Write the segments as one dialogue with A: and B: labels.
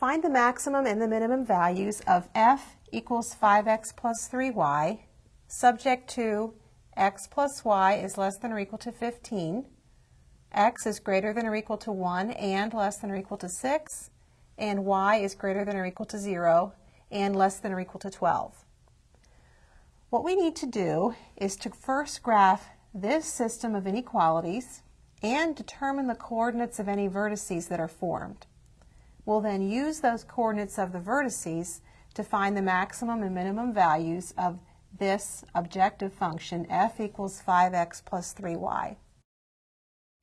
A: Find the maximum and the minimum values of f equals 5x plus 3y, subject to x plus y is less than or equal to 15, x is greater than or equal to 1 and less than or equal to 6, and y is greater than or equal to 0 and less than or equal to 12. What we need to do is to first graph this system of inequalities and determine the coordinates of any vertices that are formed. We'll then use those coordinates of the vertices to find the maximum and minimum values of this objective function f equals 5x plus 3y.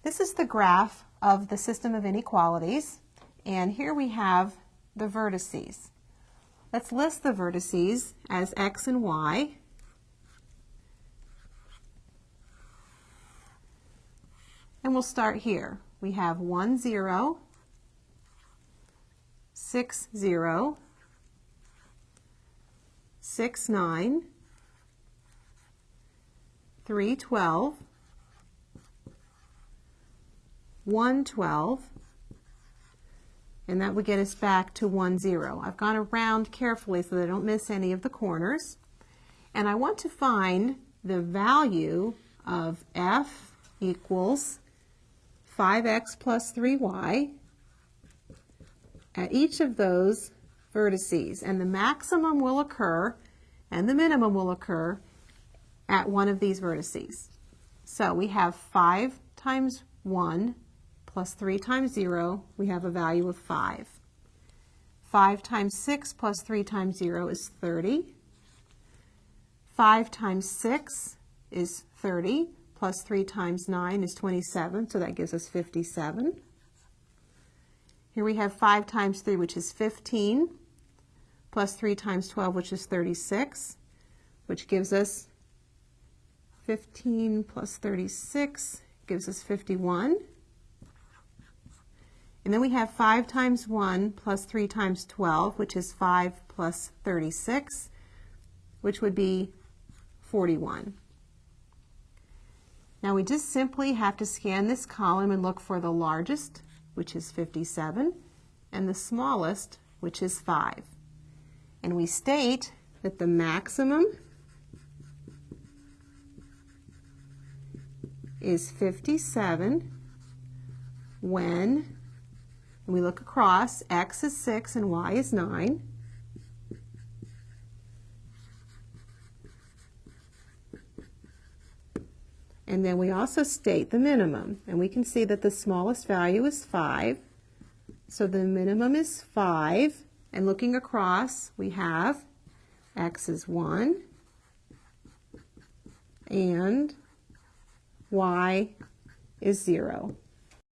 A: This is the graph of the system of inequalities, and here we have the vertices. Let's list the vertices as x and y. And we'll start here. We have 1, 0, 6, 0, 6, 9, 3, 12, 1, 12, and that would get us back to 1, 0. I've gone around carefully so that I don't miss any of the corners. And I want to find the value of f equals 5x plus 3y at each of those vertices, and the maximum will occur and the minimum will occur at one of these vertices. So we have 5 times 1 plus 3 times 0, we have a value of 5. 5 times 6 plus 3 times 0 is 30. 5 times 6 is 30, plus 3 times 9 is 27, so that gives us 57. Here we have 5 times 3, which is 15, plus 3 times 12, which is 36, which gives us 15 plus 36 gives us 51. And then we have 5 times 1 plus 3 times 12, which is 5 plus 36, which would be 41. Now we just simply have to scan this column and look for the largest, which is 57, and the smallest, which is 5. And we state that the maximum is 57 when we look across, x is 6 and y is 9. And then we also state the minimum, and we can see that the smallest value is 5, so the minimum is 5, and looking across we have x is 1 and y is 0.